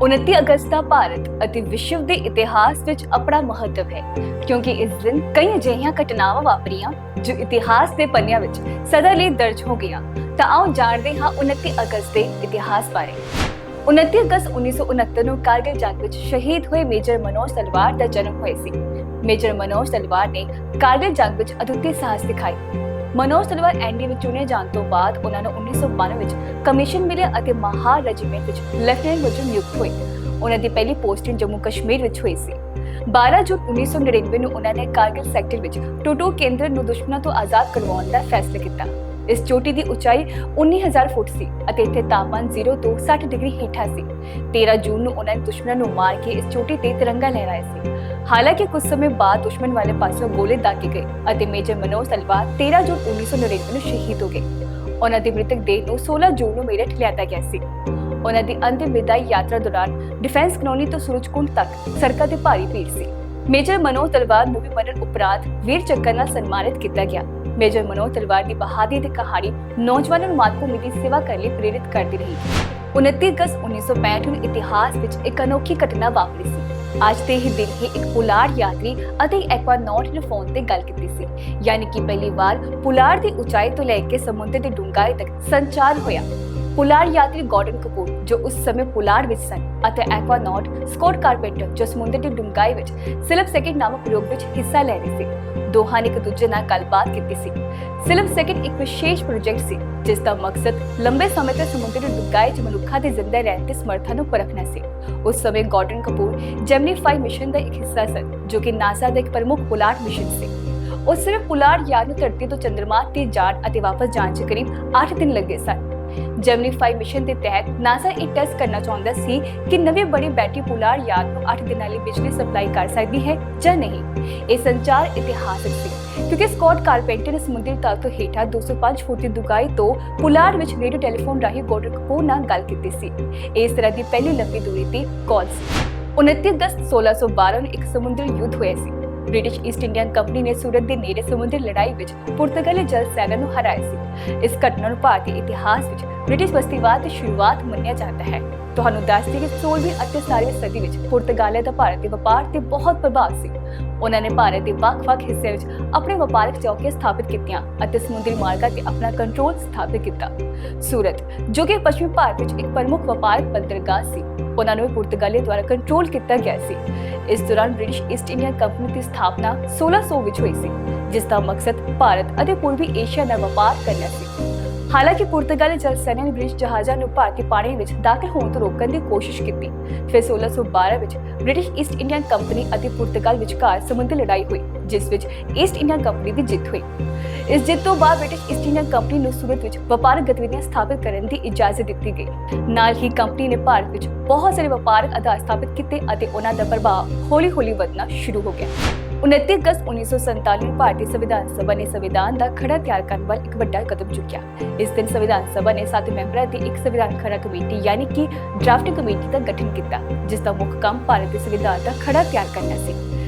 29 ਅਗਸਤ ਦਾ ਭਾਰਤ ਅਤੇ ਵਿਸ਼ਵ ਦੇ ਇਤਿਹਾਸ ਵਿੱਚ ਆਪਣਾ ਮਹੱਤਵ ਹੈ ਕਿਉਂਕਿ ਇਸ ਦਿਨ ਕਈ ਅਜਿਹੀਆਂ ਘਟਨਾਵਾਂ ਵਾਪਰੀਆਂ ਜੋ ਇਤਿਹਾਸ ਦੇ ਪੰਨਿਆਂ ਵਿੱਚ ਸਦਾ ਲਈ ਦਰਜ ਹੋ ਗਈਆਂ। ਤਾਂ ਆਓ ਜਾਣਦੇ ਹਾਂ 29 ਅਗਸਤ ਦੇ ਇਤਿਹਾਸ ਬਾਰੇ। 29 ਅਗਸਤ 1969 ਨੂੰ ਕਾਰਗਿਲ ਜੰਗ ਵਿੱਚ ਸ਼ਹੀਦ ਹੋਏ ਮੇਜਰ ਮਨੋਜ ਤਲਵਾਰ ਦਾ ਜਨਮ ਹੋਇਆ ਸੀ। ਮੇਜਰ ਮਨੋਜ ਤਲਵਾਰ ਨੇ ਕਾਰਗਿਲ ਜੰਗ ਵਿੱਚ ਅਦੁੱਤੀ ਸਾਹਸ ਦਿਖਾਈ। ਮਨੋਜ ਤਲਵਾਰ ਐਨਡੀ ਵਿੱਚ ਚੁਣੇ ਜਾਣ ਤੋਂ ਬਾਅਦ ਉਹਨਾਂ ਨੂੰ 1992 ਵਿੱਚ ਕਮਿਸ਼ਨ ਮਿਲਿਆ ਅਤੇ ਮਹਾਰ ਰੈਜੀਮੈਂਟ ਵਿੱਚ ਲੈਫਟੀਨੈਂਟ ਵਜੋਂ ਨਿਯੁਕਤ ਹੋਏ। ਉਹਨਾਂ ਦੀ ਪਹਿਲੀ ਪੋਸਟਿੰਗ ਜੰਮੂ ਕਸ਼ਮੀਰ ਵਿੱਚ ਹੋਈ ਸੀ। 12 ਜੂਨ 1999 ਨੂੰ ਉਹਨਾਂ ਨੇ ਕਾਰਗਿਲ ਸੈਕਟਰ ਵਿੱਚ ਟੂਟੂ ਕੇਂਦਰ ਨੂੰ ਦੁਸ਼ਮਣਾਂ ਤੋਂ ਆਜ਼ਾਦ ਕਰਵਾਉਣ ਦਾ ਫੈਸਲਾ ਕੀਤਾ। ਇਸ ਚੋਟੀ ਦੀ ਉਚਾਈ 19,000 ਫੁੱਟ ਸੀ ਅਤੇ ਇੱਥੇ ਤਾਪਮਾਨ 0 ਤੋਂ 60 ਡਿਗਰੀ ਹੇਠਾਂ ਸੀ। 13 ਜੂਨ ਨੂੰ ਉਹਨਾਂ ਨੇ ਦੁਸ਼ਮਣਾਂ ਨੂੰ ਮਾਰ ਕੇ ਇਸ ਚੋਟੀ ਤੇ ਤਿਰੰਗਾ ਲਹਿਰਾਇਆ ਸੀ। ਹਾਲਾਂਕਿ ਕੁਝ ਸਮੇਂ ਬਾਅਦ ਦੁਸ਼ਮਣ ਵਾਲੇ ਪਾਸੋਂ ਗੋਲੇ ਦਾਗੇ ਗਏ ਅਤੇ ਮੇਜਰ ਮਨੋਜ ਤਲਵਾਰ 13 ਜੂਨ 1999 ਨੂੰ ਸ਼ਹੀਦ ਹੋ ਗਏ। ਉਹਨਾਂ ਦੀ ਮ੍ਰਿਤਕ ਦੇਹ ਨੂੰ 16 ਜੂਨ ਨੂੰ ਮੇਰਠ ਲਿਆਂਦਾ ਗਿਆ ਸੀ। ਉਹਨਾਂ ਦੀ ਅੰਤਿਮ ਵਿਦਾਈ ਯਾਤਰਾ ਦੌਰਾਨ ਡਿਫੈਂਸ ਕਲੋਨੀ ਤੋਂ ਸੂਰਜਕੁੰਡ ਤੱਕ ਸੜਕਾਂ ਤੇ ਭਾਰੀ ਭੀੜ ਸੀ। ਮੇਜਰ ਮਨੋਜ ਤਲਵਾਰ ਨੂੰ ਵੀ ਮਰਨ ਉਪਰੰਤ ਵੀਰ ਚੱਕਰ ਨਾਲ ਸਨਮਾਨਿਤ ਕੀਤਾ ਗਿਆ। ਮੇਜਰ ਮਨੋਜ ਤਲਵਾਰ ਦੀ ਬਹਾਦਰੀ ਦੀ ਕਹਾਣੀ ਨੌਜਵਾਨਾਂ ਨੂੰ ਮਾਤਭੂਮੀ ਦੀ ਸੇਵਾ ਕਰਨ ਲਈ ਪ੍ਰੇਰਿਤ ਕਰਦੀ ਰਹੀ। 29 ਅਗਸਤ 1965 ਨੂੰ ਇਤਿਹਾਸ ਵਿੱਚ ਇੱਕ ਅਨੋਖੀ ਘਟਨਾ ਵਾਪਰੀ ਸੀ। ਅੱਜ ਦੇ ਹੀ ਦਿਨ ਹੀ ਇੱਕ ਪੁਲਾੜ ਯਾਤਰੀ ਅਤੇ ਐਕਵਾਨੌਟ ਨੇ ਫੋਨ ਤੇ ਗੱਲ ਕੀਤੀ ਸੀ, ਯਾਨੀ ਕਿ ਪਹਿਲੀ ਵਾਰ ਪੁਲਾੜ ਦੀ ਉਚਾਈ ਤੋਂ ਲੈ ਕੇ ਸਮੁੰਦਰ ਦੀ ਡੂੰਘਾਈ ਤੱਕ ਸੰਚਾਰ ਹੋਇਆ। ਪੁਲਾੜ ਯਾਤਰੀ ਗੌਰਡਨ ਕਪੂਰ ਜੋ ਉਸ ਸਮੇਂ ਪੁਲਾੜ ਵਿੱਚ ਸਨ ਅਤੇ ਐਕਵਾਨੌਟ ਸਕੌਟ ਕਾਰਪੈਂਟਰ ਜੋ ਸਮੁੰਦਰ ਦੀ ਡੂੰਘਾਈ ਵਿੱਚ ਸਿਲਪ ਸੈਕਿੰਡ ਨਾਮਕ ਪ੍ਰਯੋਗ ਵਿੱਚ ਹਿੱਸਾ ਲੈ ਰਹੇ ਸੀ। ਦੋਹਾਂ ਨੇ ਇੱਕ ਦੂਜੇ ਨਾਲ ਗੱਲਬਾਤ ਕੀਤੀ ਸੀ। ਸਿਲਪ ਸੈਕਿੰਡ ਇੱਕ ਵਿਸ਼ੇਸ਼ ਪ੍ਰੋਜੈਕਟ ਸੀ ਜਿਸ ਦਾ ਮਕਸਦ ਲੰਬੇ ਸਮੇਂ ਤੱਕ ਸਮੁੰਦਰ ਦੀ ਡੂੰਘਾਈ 'ਚ ਮਨੁੱਖਾਂ ਦੇ ਜ਼ਿੰਦਾ ਰਹਿਣ ਦੀ ਸਮਰੱਥਾ ਨੂੰ ਪਰਖਣਾ ਸੀ। ਉਸ ਸਮੇਂ ਗੌਰਡਨ ਕਪੂਰ ਜੈਮਨੀ 5 ਮਿਸ਼ਨ ਦਾ ਇੱਕ ਹਿੱਸਾ ਸਨ ਜੋ ਕਿ ਨਾਸਾ ਦਾ ਇੱਕ ਪ੍ਰਮੁੱਖ ਪੁਲਾੜ ਮਿਸ਼ਨ ਸੀ। ਉਸ ਸਮੇਂ ਪੁਲਾੜ ਯਾਨ ਨੂੰ ਧਰਤੀ ਤੋਂ ਚੰਦਰਮਾ ਤੇ ਜਾਣ ਅਤੇ ਵਾਪਸ ਜਾਣ 'ਚ ਕਰੀਬ 8 ਦਿਨ ਲੱਗੇ ਸਨ। ਜੈਮਨੀ 5 ਮਿਸ਼ਨ ਦੇ ਤਹਿਤ ਨਾਸਾ ਇਹ ਟੈਸਟ ਕਰਨਾ ਚਾਹੁੰਦਾ ਸੀ ਕਿ ਨਵੀਂ ਬੜੀ ਬੈਟਰੀ ਪੁਲਾੜ ਯਾਨ ਨੂੰ 8 ਦਿਨਾਂ ਲਈ ਬਿਜਲੀ ਸਪਲਾਈ ਕਰ ਸਕਦੀ ਹੈ ਜਾਂ ਨਹੀਂ। ਇਹ ਸੰਚਾਰ ਇਤਿਹਾਸਕ ਸੀ ਕਿਉਂਕਿ ਸਕੌਟ ਕਾਰਪੈਂਟਰ ਨੇ ਸਮੁੰਦਰੀ ਤਲ ਤੋਂ ਹੇਠਾਂ 205 ਫੁੱਟ ਦੀ ਡੂੰਘਾਈ ਤੋਂ ਪੁਲਾੜ ਵਿੱਚ ਰੇਡੀਓ ਟੈਲੀਫੋਨ ਰਾਹੀਂ ਗੌਰਡਨ ਕਪੂਰ ਨਾਲ ਗੱਲ ਕੀਤੀ ਸੀ। ਇਸ ਤਰ੍ਹਾਂ ਦੀ ਪਹਿਲੀ ਲੰਬੀ ਦੂਰੀ ਦੀ ਕਾਲ ਸੀ। 29 ਅਗਸਤ 1612 ਨੂੰ ਇੱਕ ਸਮੁੰਦਰੀ ਯੁੱਧ ਹੋਇਆ ਸੀ। ਬ੍ਰਿਟਿਸ਼ ਈਸਟ ਇੰਡੀਆ ਕੰਪਨੀ ਨੇ ਸੂਰਤ ਦੇ ਨੇੜੇ ਸਮੁੰਦਰੀ ਲੜਾਈ ਵਿੱਚ ਪੁਰਤਗਾਲੀ ਜਲ ਸੈਨਾ ਨੂੰ ਹਰਾਇਆ ਸੀ। ਇਸ ਘਟਨਾ ਨੂੰ ਭਾਰਤੀ ਇਤਿਹਾਸ ਵਿੱਚ ਬ੍ਰਿਟਿਸ਼ ਬਸਤੀਵਾਦ ਦੀ ਸ਼ੁਰੂਆਤ ਮੰਨਿਆ ਜਾਂਦਾ ਹੈ। ਤੁਹਾਨੂੰ ਦੱਸ ਦਈਏ ਕਿ 16ਵੀਂ ਅਤੇ 17ਵੀਂ ਸਦੀ ਵਿੱਚ ਪੁਰਤਗਾਲੀਆਂ ਦਾ ਭਾਰਤ ਦੇ ਵਪਾਰ ਤੇ ਬਹੁਤ ਪ੍ਰਭਾਵ ਸੀ। ਉਹਨਾਂ ਨੇ ਭਾਰਤ ਦੇ ਵੱਖ-ਵੱਖ ਹਿੱਸਿਆਂ ਵਿੱਚ ਆਪਣੇ ਵਪਾਰਕ ਚੌਕੀਆਂ ਸਥਾਪਿਤ ਕੀਤੀਆਂ ਅਤੇ ਸਮੁੰਦਰੀ ਮਾਰਗਾਂ ਤੇ ਆਪਣਾ ਕੰਟਰੋਲ ਸਥਾਪਿਤ ਕੀਤਾ। ਸੂਰਤ ਜੋ ਕਿ ਪੱਛਮੀ ਭਾਰਤ ਵਿੱਚ ਇੱਕ ਪ੍ਰਮੁੱਖ ਵਪਾਰਕ ਬੰਦਰਗਾਹ ਸੀ, ਉਹਨਾਂ ਨੂੰ ਪੁਰਤਗਾਲੀਆਂ ਦੁਆਰਾ ਕੰਟਰੋਲ ਕੀਤਾ ਗਿਆ ਸੀ। ਇਸ ਦੌਰਾਨ ਬ੍ਰਿਟਿਸ਼ ਈਸਟ ਇੰਡੀਆ ਕੰਪਨੀ ਦੀ ਸਥਾਪਨਾ 1600 ਵਿੱਚ ਹੋਈ ਸੀ ਜਿਸ ਦਾ ਮਕਸਦ ਭਾਰਤ ਅਤੇ ਪੂਰਬੀ ਏਸ਼ੀਆ ਨਾਲ ਵਪਾਰ ਕਰਨਾ ਸੀ। ਹਾਲਾਂਕਿ ਪੁਰਤਗਾਲੀ ਜਲ ਸੈਨਾ ਨੇ ਬ੍ਰਿਟਿਸ਼ ਜਹਾਜ਼ਾਂ ਨੂੰ ਭਾਰਤੀ ਪਾਣੀ ਵਿੱਚ ਦਾਖਲ ਹੋਣ ਤੋਂ ਰੋਕਣ ਦੀ ਕੋਸ਼ਿਸ਼ ਕੀਤੀ। ਫਿਰ 1612 ਵਿੱਚ ਬ੍ਰਿਟਿਸ਼ ਈਸਟ ਇੰਡੀਆ ਕੰਪਨੀ ਅਤੇ ਪੁਰਤਗਾਲ ਵਿਚਕਾਰ ਸਮੁੰਦਰੀ ਲੜਾਈ ਹੋਈ ਜਿਸ ਵਿੱਚ ਈਸਟ ਇੰਡੀਆ ਕੰਪਨੀ ਦੀ ਜਿੱਤ ਹੋਈ। ਇਸ ਜਿੱਤ ਤੋਂ ਬਾਅਦ ਬ੍ਰਿਟਿਸ਼ ਈਸਟ ਇੰਡੀਆ ਕੰਪਨੀ ਨੂੰ ਸੂਰਤ ਵਿੱਚ ਵਪਾਰਕ ਗਤੀਵਿਧੀਆਂ ਸਥਾਪਿਤ ਕਰਨ ਦੀ ਇਜਾਜ਼ਤ ਦਿੱਤੀ ਗਈ। ਨਾਲ ਹੀ ਕੰਪਨੀ ਨੇ ਭਾਰਤ ਵਿੱਚ ਬਹੁਤ ਸਾਰੇ ਵਪਾਰਕ ਆਧਾਰ ਸਥਾਪਿਤ ਕੀਤੇ ਅਤੇ ਉਹਨਾਂ ਦਾ ਪ੍ਰਭਾਵ ਹੌਲੀ-ਹੌਲੀ ਵਧਣਾ ਸ਼ੁਰੂ ਹੋ ਗਿਆ। 29 ਅਗਸਤ 1947 ਨੂੰ ਭਾਰਤੀ ਸੰਵਿਧਾਨ ਸਭਾ ਨੇ ਸੰਵਿਧਾਨ ਦਾ ਖਰੜਾ ਤਿਆਰ ਕਰਨ ਵੱਲ ਇੱਕ ਵੱਡਾ ਕਦਮ ਚੁੱਕਿਆ। ਇਸ ਦਿਨ ਸੰਵਿਧਾਨ ਸਭਾ ਨੇ 7 ਮੈਂਬਰਾਂ ਦੀ ਇੱਕ ਸੰਵਿਧਾਨ ਖਰੜਾ ਕਮੇਟੀ ਯਾਨੀ ਕਿ ਡਰਾਫਟ ਕਮੇਟੀ ਦਾ ਗਠਨ ਕੀਤਾ ਜਿਸ ਦਾ ਮੁੱਖ ਕੰਮ ਭਾਰਤ ਦੇ ਸੰਵਿਧਾਨ ਦਾ ਖਰੜਾ ਤਿਆਰ ਕਰਨਾ ਸੀ।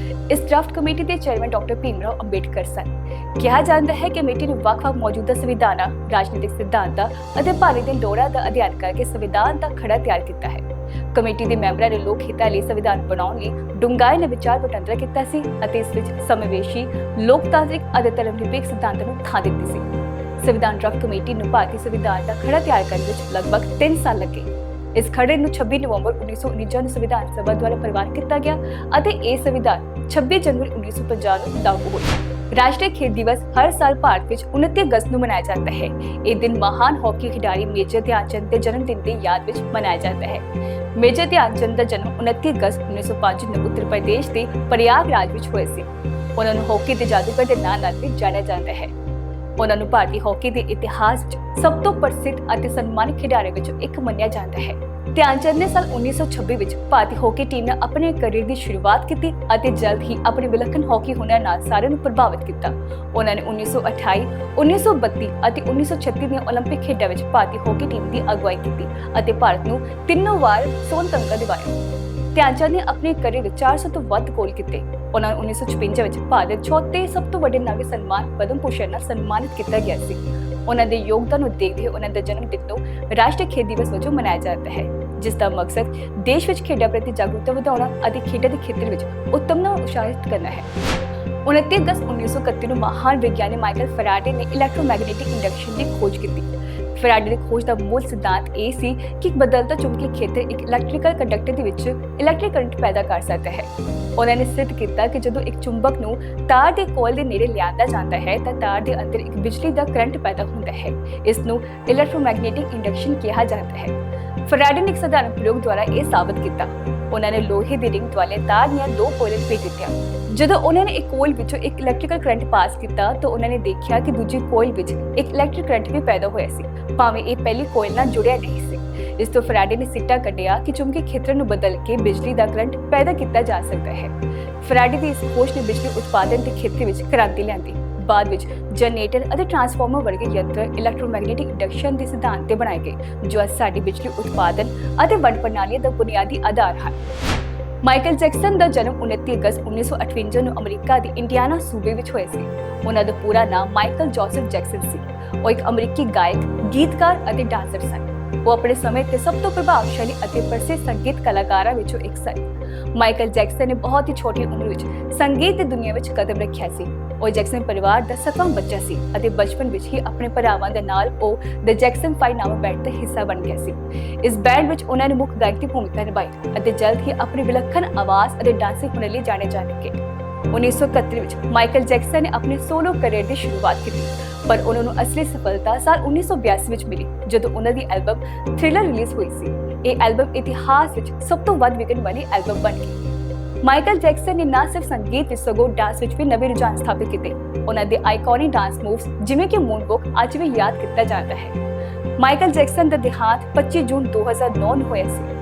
ਇਸ ਡਰਾਫਟ ਕਮੇਟੀ ਦੇ ਚੇਅਰਮੈਨ ਡਾਕਟਰ ਭੀਮਰਾਓ ਅੰਬੇਡਕਰ ਸਨ। ਕਿਹਾ ਜਾਂਦਾ ਹੈ ਕਿ ਕਮੇਟੀ ਨੇ ਵੱਖ-ਵੱਖ ਮੌਜੂਦਾ ਸੰਵਿਧਾਨਾਂ, ਰਾਜਨੀਤਿਕ ਸਿਧਾਂਤਾਂ ਅਤੇ ਭਾਰਤ ਦੇ ਲੋੜਾਂ ਦਾ ਅਧਿਐਨ ਕਰਕੇ ਸੰਵਿਧਾਨ ਦਾ ਖਰੜਾ ਤਿਆਰ ਕੀਤਾ ਹੈ। ਕਮੇਟੀ ਦੇ ਮੈਂਬਰਾਂ ਨੇ ਲੋਕ ਹਿੱਤਾਂ ਲਈ ਸੰਵਿਧਾਨ ਬਣਾਉਣ ਲਈ ਡੂੰਘਾਈ ਨਾਲ ਵਿਚਾਰ ਵਟਾਂਦਰਾ ਕੀਤਾ ਸੀ ਅਤੇ ਇਸ ਵਿੱਚ ਸਮਾਵੇਸ਼ੀ, ਲੋਕਤਾਂਤਰਿਕ ਅਤੇ ਧਰਮ-ਨਿਰਪੇਖ ਸਿਧਾਂਤਾਂ ਨੂੰ ਥਾਂ ਦਿੱਤੀ ਸੀ। ਸੰਵਿਧਾਨ ਡਰਾਫਟ ਕਮੇਟੀ ਨੂੰ ਭਾਰਤੀ ਸੰਵਿਧਾਨ ਦਾ ਖਰੜਾ ਤਿਆਰ ਕਰਨ ਵਿੱਚ ਲਗਭਗ 3 ਸਾਲ ਲੱਗੇ। ਇਸ ਖਰੜੇ ਨੂੰ 26 ਨਵੰਬਰ 1949 ਨੂੰ ਸੰਵਿਧਾਨ ਸਭਾ ਦੁਆਰਾ ਪ੍ਰਵਾਨ ਕੀਤਾ ਗਿਆ ਅਤੇ ਇਹ ਸੰਵਿਧਾਨ 26 ਜਨਵਰੀ 1950 ਨੂੰ ਲਾਗੂ ਹੋਇਆ। ਰਾਸ਼ਟਰੀ ਖੇਡ ਦਿਵਸ ਹਰ ਸਾਲ ਭਾਰਤ ਵਿੱਚ 29 ਅਗਸਤ ਨੂੰ ਮਨਾਇਆ ਜਾਂਦਾ ਹੈ। ਇਹ ਦਿਨ ਮਹਾਨ ਹਾਕੀ ਖਿਡਾਰੀ ਮੇਜਰ ਧਿਆਨ ਚੰਦ ਦੇ ਜਨਮ ਦਿਨ ਦੀ ਯਾਦ ਵਿੱਚ ਮਨਾਇਆ ਜਾਂਦਾ ਹੈ। ਮੇਜਰ ਧਿਆਨ ਚੰਦ ਦਾ ਜਨਮ 29 ਅਗਸਤ 1905 ਨੂੰ ਉੱਤਰ ਪ੍ਰਦੇਸ਼ ਦੇ ਪ੍ਰਯਾਗਰਾਜ ਵਿੱਚ ਹੋਇਆ ਸੀ। ਉਹਨਾਂ ਨੂੰ ਹਾਕੀ ਦੇ ਜਾਦੂਗਰ ਦੇ ਨਾਂ ਨਾਲ ਵੀ ਜਾਣਿਆ ਜਾਂਦਾ ਹੈ। ਉਹਨਾਂ ਨੂੰ ਭਾਰਤੀ ਹਾਕੀ ਦੇ ਇਤਿਹਾਸ ਵਿੱਚ ਸਭ ਤੋਂ ਪ੍ਰਸਿੱਧ ਅਤੇ ਸਨਮਾਨਿਤ ਖਿਡਾਰੀਆਂ ਵਿੱਚੋਂ ਇੱਕ ਮੰਨਿਆ ਜਾਂਦਾ ਹੈ। ਧਿਆਨ ਚੰਦ ਨੇ ਸਾਲ 1926 ਵਿੱਚ ਭਾਰਤੀ ਹਾਕੀ ਟੀਮ ਨਾਲ ਆਪਣੇ ਕੈਰੀਅਰ ਦੀ ਸ਼ੁਰੂਆਤ ਕੀਤੀ ਅਤੇ ਜਲਦ ਹੀ ਆਪਣੇ ਵਿਲੱਖਣ ਹਾਕੀ ਹੁਨਰ ਨਾਲ ਸਾਰਿਆਂ ਨੂੰ ਪ੍ਰਭਾਵਿਤ ਕੀਤਾ। ਉਹਨਾਂ ਨੇ 1928, 1932 ਅਤੇ 1936 ਦੀਆਂ ਓਲੰਪਿਕ ਖੇਡਾਂ ਵਿੱਚ ਭਾਰਤੀ ਹਾਕੀ ਟੀਮ ਦੀ ਅਗਵਾਈ ਕੀਤੀ ਅਤੇ ਭਾਰਤ ਨੂੰ 3 ਵਾਰ ਸੋਨ ਤਮਗਾ ਦਿਵਾਇਆ। ਧਿਆਨ ਚੰਦ ਨੇ ਆਪਣੇ ਕੈਰੀਅਰ ਵਿੱਚ 400 ਤੋਂ ਵੱਧ ਗੋਲ ਕੀਤੇ। ਉਹਨਾਂ ਨੂੰ 1956 ਵਿੱਚ ਭਾਰਤ ਦੇ ਚੌਥੇ ਸਭ ਤੋਂ ਵੱਡੇ ਨਾਗਰਿਕ ਸਨਮਾਨ ਪਦਮ ਭੂਸ਼ਣ ਨਾਲ ਸਨਮਾਨਿਤ ਕੀਤਾ ਗਿਆ ਸੀ। ਉਹਨਾਂ ਦੇ ਯੋਗਦਾਨ ਨੂੰ ਦੇਖਦੇ ਹੋਏ ਉਹਨਾਂ ਦਾ ਜਨਮ ਦਿਨ ਨੂੰ ਰਾਸ਼ਟਰੀ ਖੇਡ ਦਿਵਸ ਵਜੋਂ ਮਨਾਇਆ ਜਾਂਦਾ ਹੈ। ਜਿਸ ਦਾ ਮਕਸਦ ਦੇਸ਼ ਵਿੱਚ ਖੇਡਾਂ ਪ੍ਰਤੀ ਜਾਗਰੂਕਤਾ ਵਧਾਉਣਾ ਅਤੇ ਖੇਡਾਂ ਦੇ ਖੇਤਰ ਵਿੱਚ ਉੱਤਮ ਨੂੰ ਉਤਸ਼ਾਹਿਤ ਕਰਨਾ ਹੈ। 29 ਅਗਸਤ 1931 ਨੂੰ ਮਹਾਨ ਵਿਗਿਆਨੀ ਮਾਈਕਲ ਫੈਰਾਡੇ ਨੇ ਇਲੈਕਟ੍ਰੋਮੈਗਨੈਟਿਕ ਇੰਡਕਸ਼ਨ ਦੀ ਖੋਜ ਕੀਤੀ। ਫੈਰਾਡੇ ਦੀ ਖੋਜ ਦਾ ਮੂਲ ਸਿਧਾਂਤ ਇਹ ਸੀ ਕਿ ਇੱਕ ਬਦਲਦਾ ਚੁੰਬਕੀ ਖੇਤਰ ਇੱਕ ਇਲੈਕਟ੍ਰੀਕਲ ਕੰਡਕਟਰ ਦੇ ਵਿੱਚ ਇਲੈਕਟ੍ਰਿਕ ਕਰੰਟ ਪੈਦਾ ਕਰ ਸਕਦਾ ਹੈ। ਉਹਨਾਂ ਨੇ ਸਿੱਧ ਕੀਤਾ ਕਿ ਜਦੋਂ ਇੱਕ ਚੁੰਬਕ ਨੂੰ ਤਾਰ ਦੇ ਕੋਇਲ ਦੇ ਨੇੜੇ ਲਿਆਂਦਾ ਜਾਂਦਾ ਹੈ ਤਾਂ ਤਾਰ ਦੇ ਅੰਦਰ ਇੱਕ ਬਿਜਲੀ ਦਾ ਕਰੰਟ ਪੈਦਾ ਹੁੰਦਾ ਹੈ। ਇਸ ਨੂੰ ਇਲੈਕਟ੍ਰੋਮੈਗਨੈਟਿਕ ਇੰਡਕਸ਼ਨ ਕਿਹਾ ਜਾਂਦਾ ਹੈ। ਫੈਰਾਡੇ ਨੇ ਇੱਕ ਸਧਾਰਨ ਪ੍ਰਯੋਗ ਦੁਆਰਾ ਇਹ ਸਾਬਤ ਕੀਤਾ। ਉਹਨਾਂ ਨੇ ਲੋਹੇ ਦੀ ਰਿੰਗ ਦੁਆਲੇ ਤਾਰ ਦੀਆਂ ਦੋ ਕੋਇਲਾਂ ਭੇਜ ਦਿੱਤੀਆਂ। ਜਦੋਂ ਉਹਨਾਂ ਨੇ ਇੱਕ ਕੋਇਲ ਵਿੱਚੋਂ ਇੱਕ ਇਲੈਕਟ੍ਰੀਕਲ ਕਰੰਟ ਪਾਸ ਕੀਤਾ ਤਾਂ ਉਹਨਾਂ ਨੇ ਦੇਖਿਆ ਕਿ ਦੂਜੀ ਕੋਇਲ ਵਿੱਚ ਇੱਕ ਇਲੈਕਟ੍ਰਿਕ ਕਰੰਟ ਵੀ ਪੈਦਾ ਹੋਇਆ ਸੀ, ਭਾਵੇਂ ਇਹ ਪਹਿਲੀ ਕੋਇਲ ਨਾਲ ਜੁੜਿਆ ਨਹੀਂ ਸੀ। ਇਸ ਤੋਂ ਫੈਰਾਡੇ ਨੇ ਸਿੱਟਾ ਕੱਢਿਆ ਕਿ ਚੁੰਬਕੀ ਖੇਤਰ ਨੂੰ ਬਦਲ ਕੇ ਬਿਜਲੀ ਦਾ ਕਰੰਟ ਪੈਦਾ ਕੀਤਾ ਜਾ ਸਕਦਾ ਹੈ। ਫੈਰਾਡੇ ਦੀ ਇਸ ਖੋਜ ਨੇ ਬਿਜਲੀ ਉਤਪਾਦਨ ਦੇ ਖੇਤਰ ਵਿੱਚ ਕ੍ਰਾਂਤੀ ਲਿਆਂਦੀ। ਬਾਅਦ ਵਿੱਚ ਜਨਰੇਟਰ ਅਤੇ ਟਰਾਂਸਫਾਰਮਰ ਵਰਗੇ ਯੰਤਰ ਇਲੈਕਟ੍ਰੋਮੈਗਨੈਟਿਕ ਇੰਡਕਸ਼ਨ ਦੇ ਸਿਧਾਂਤ ਤੇ ਬਣਾਏ ਗਏ, ਜੋ ਅੱਜ ਸਾਡੀ ਬਿਜਲੀ ਉਤਪਾਦਨ ਅਤੇ ਵੰਡ ਪ੍ਰਣਾਲੀ ਦਾ ਬੁਨਿਆਦੀ ਆਧਾਰ ਹਨ। ਮਾਈਕਲ ਜੈਕਸਨ ਦਾ ਜਨਮ 29 ਅਗਸਤ 1958 ਨੂੰ ਅਮਰੀਕਾ ਦੇ ਇੰਡੀਆਨਾ ਸੂਬੇ ਵਿੱਚ ਹੋਇਆ ਸੀ। ਉਹਨਾਂ ਦਾ ਪੂਰਾ ਨਾਮ ਮਾਈਕਲ ਜੋਸਫ ਜੈਕਸਨ ਸੀ। ਉਹ ਇੱਕ ਅਮਰੀਕੀ ਗਾਇਕ, ਗੀਤਕਾਰ ਅਤੇ ਡਾਂਸਰ ਸਨ। ਉਹ ਆਪਣੇ ਸਮੇਂ ਤੇ ਸਭ ਤੋਂ ਪ੍ਰਭਾਵਸ਼ਾਲੀ ਅਤੇ ਪ੍ਰਸਿੱਧ ਸੰਗੀਤ ਕਲਾਕਾਰਾਂ ਵਿੱਚੋਂ ਇੱਕ ਸਨ। ਮਾਈਕਲ ਜੈਕਸਨ ਨੇ ਬਹੁਤ ਹੀ ਛੋਟੀ ਉਮਰ ਵਿੱਚ ਸੰਗੀਤ ਦੀ ਦੁਨੀਆ ਵਿੱਚ ਕਦਮ ਰੱਖਿਆ ਸੀ। ਉਹ ਜੈਕਸਨ ਪਰਿਵਾਰ ਦਾ 7ਵਾਂ ਬੱਚਾ ਸੀ ਅਤੇ ਬਚਪਨ ਵਿੱਚ ਹੀ ਆਪਣੇ ਭਰਾਵਾਂ ਦੇ ਨਾਲ ਉਹ ਦ ਜੈਕਸਨ 5 ਨਾਮਕ ਬੈਂਡ ਦਾ ਹਿੱਸਾ ਬਣ ਗਿਆ ਸੀ। ਇਸ ਬੈਂਡ ਵਿੱਚ ਉਹਨਾਂ ਨੇ ਮੁੱਖ ਗਾਇਕ ਦੀ ਭੂਮਿਕਾ ਨਿਭਾਈ ਅਤੇ ਜਲਦ ਹੀ ਆਪਣੀ ਵਿਲੱਖਣ ਆਵਾਜ਼ ਅਤੇ ਡਾਂਸਿੰਗ ਹੁਨਰ ਲਈ ਜਾਣੇ ਜਾਣ ਲੱਗੇ। 1971 ਵਿੱਚ ਮਾਈਕਲ ਜੈਕਸਨ ਨੇ ਆਪਣੇ ਸੋਲੋ ਕੈਰੀਅਰ ਦੀ ਸ਼ੁਰੂਆਤ ਕੀਤੀ, ਪਰ ਉਹਨਾਂ ਨੂੰ ਅਸਲੀ ਸਫਲਤਾ ਸਾਲ 1982 ਵਿੱਚ ਮਿਲੀ ਜਦੋਂ ਉਹਨਾਂ ਦੀ ਐਲਬਮ ਥ੍ਰਿਲਰ ਰਿਲੀਜ਼ ਹੋਈ ਸੀ। ਇਹ ਐਲਬਮ ਇਤਿਹਾਸ ਵਿੱਚ ਸਭ ਤੋਂ ਵੱਧ ਵਿਕਣ ਵਾਲੀ ਐਲਬਮ ਬਣ ਗਈ। ਮਾਈਕਲ ਜੈਕਸਨ ਨੇ ਨਾ ਸਿਰਫ ਸੰਗੀਤ ਵਿੱਚ ਸਗੋਂ ਡਾਂਸ ਵਿੱਚ ਵੀ ਨਵੇਂ ਰੁਝਾਨ ਸਥਾਪਿਤ ਕੀਤੇ। ਉਹਨਾਂ ਦੇ ਆਈਕੋਨਿਕ ਡਾਂਸ ਮੂਵਸ ਜਿਵੇਂ ਕਿ ਮੂਨਵੌਕ ਅੱਜ ਵੀ ਯਾਦ ਕੀਤਾ ਜਾਂਦਾ ਹੈ। ਮਾਈਕਲ ਜੈਕਸਨ ਦਾ ਦੇਹਾਂਤ 25 ਜੂਨ 2009 ਨੂੰ ਹੋਇਆ ਸੀ।